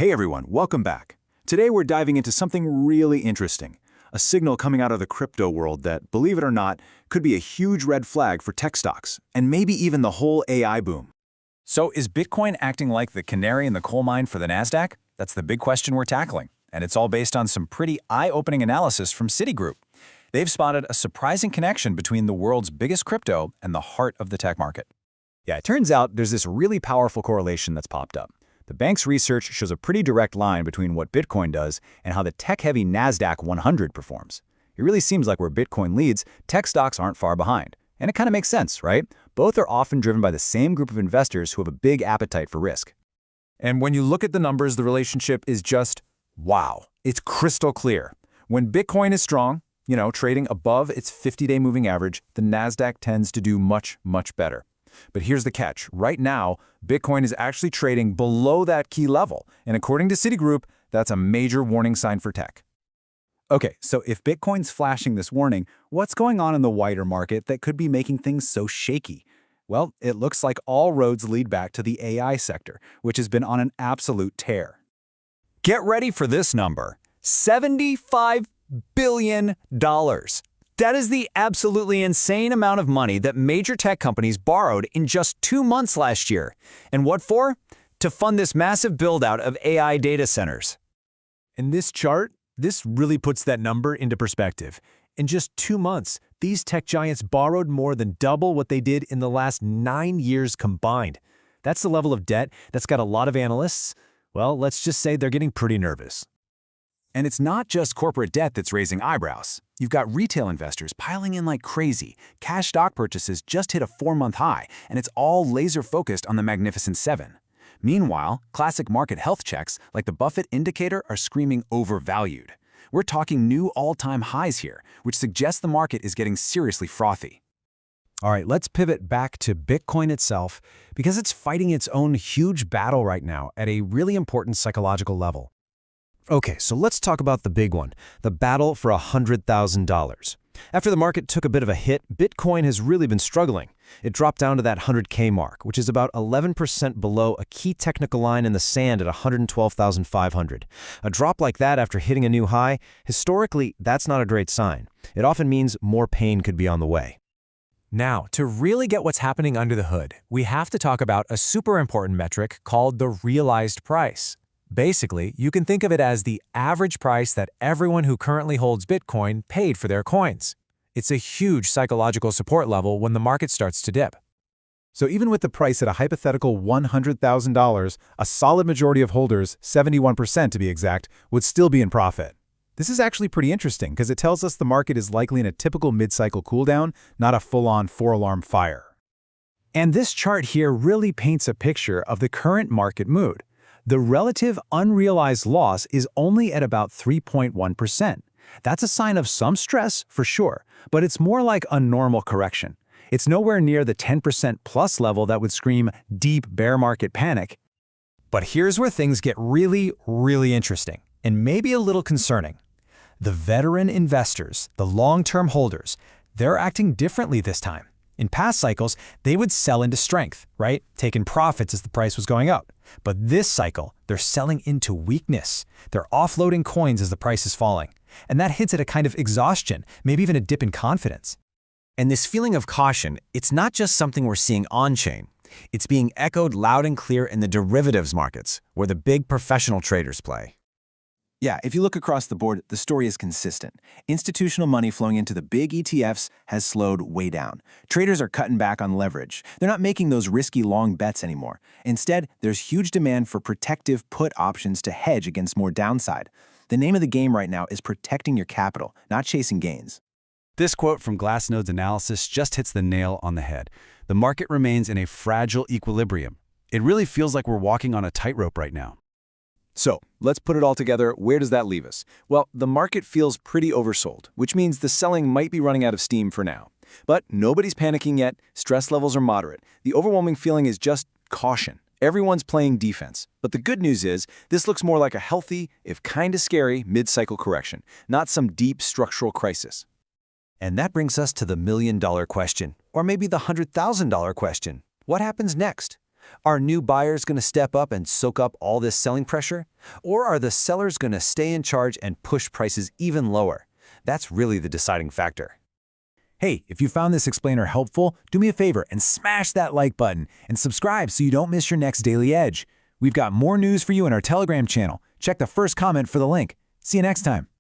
Hey everyone, welcome back. Today we're diving into something really interesting, a signal coming out of the crypto world that, believe it or not, could be a huge red flag for tech stocks, and maybe even the whole AI boom. So is Bitcoin acting like the canary in the coal mine for the NASDAQ? That's the big question we're tackling, and it's all based on some pretty eye-opening analysis from Citigroup. They've spotted a surprising connection between the world's biggest crypto and the heart of the tech market. Yeah, it turns out there's this really powerful correlation that's popped up. The bank's research shows a pretty direct line between what Bitcoin does and how the tech-heavy NASDAQ 100 performs. It really seems like where Bitcoin leads, tech stocks aren't far behind. And it kind of makes sense, right? Both are often driven by the same group of investors who have a big appetite for risk. And when you look at the numbers, the relationship is just, wow. It's crystal clear. When Bitcoin is strong, trading above its 50-day moving average, the NASDAQ tends to do much, much better. But here's the catch. Right now, Bitcoin is actually trading below that key level. And according to Citigroup, that's a major warning sign for tech. Okay, so if Bitcoin's flashing this warning, what's going on in the wider market that could be making things so shaky? Well, it looks like all roads lead back to the AI sector, which has been on an absolute tear. Get ready for this number, $75 billion. That is the absolutely insane amount of money that major tech companies borrowed in just 2 months last year. And what for? To fund this massive build-out of AI data centers. In this chart, this really puts that number into perspective. In just 2 months, these tech giants borrowed more than double what they did in the last 9 years combined. That's the level of debt that's got a lot of analysts. Well, let's just say they're getting pretty nervous. And it's not just corporate debt that's raising eyebrows. You've got retail investors piling in like crazy. Cash stock purchases just hit a 4-month high, and it's all laser-focused on the Magnificent Seven. Meanwhile, classic market health checks like the Buffett indicator are screaming overvalued. We're talking new all-time highs here, which suggests the market is getting seriously frothy. All right, let's pivot back to Bitcoin itself because it's fighting its own huge battle right now at a really important psychological level. Okay, so let's talk about the big one, the battle for $100,000. After the market took a bit of a hit, Bitcoin has really been struggling. It dropped down to that 100K mark, which is about 11% below a key technical line in the sand at 112,500. A drop like that after hitting a new high, historically, that's not a great sign. It often means more pain could be on the way. Now, to really get what's happening under the hood, we have to talk about a super important metric called the realized price. Basically, you can think of it as the average price that everyone who currently holds Bitcoin paid for their coins. It's a huge psychological support level when the market starts to dip. So even with the price at a hypothetical $100,000, a solid majority of holders, 71% to be exact, would still be in profit. This is actually pretty interesting because it tells us the market is likely in a typical mid-cycle cooldown, not a full-on 4-alarm fire. And this chart here really paints a picture of the current market mood. The relative unrealized loss is only at about 3.1%. That's a sign of some stress, for sure, but it's more like a normal correction. It's nowhere near the 10% plus level that would scream deep bear market panic. But here's where things get really, really interesting, and maybe a little concerning. The veteran investors, the long-term holders, they're acting differently this time. In past cycles, they would sell into strength, right? Taking profits as the price was going up. But this cycle, they're selling into weakness. They're offloading coins as the price is falling. And that hints at a kind of exhaustion, maybe even a dip in confidence. And this feeling of caution, it's not just something we're seeing on-chain. It's being echoed loud and clear in the derivatives markets, where the big professional traders play. Yeah, if you look across the board, the story is consistent. Institutional money flowing into the big ETFs has slowed way down. Traders are cutting back on leverage. They're not making those risky long bets anymore. Instead, there's huge demand for protective put options to hedge against more downside. The name of the game right now is protecting your capital, not chasing gains. This quote from Glassnode's analysis just hits the nail on the head. The market remains in a fragile equilibrium. It really feels like we're walking on a tightrope right now. So, let's put it all together. Where does that leave us? Well, the market feels pretty oversold, which means the selling might be running out of steam for now. But nobody's panicking yet. Stress levels are moderate. The overwhelming feeling is just caution. Everyone's playing defense. But the good news is, this looks more like a healthy, if kinda scary, mid-cycle correction, not some deep structural crisis. And that brings us to the $1 million question, or maybe the $100,000 question. What happens next? Are new buyers going to step up and soak up all this selling pressure? Or are the sellers going to stay in charge and push prices even lower? That's really the deciding factor. Hey, if you found this explainer helpful, do me a favor and smash that like button and subscribe so you don't miss your next Daily Edge. We've got more news for you in our Telegram channel. Check the first comment for the link. See you next time.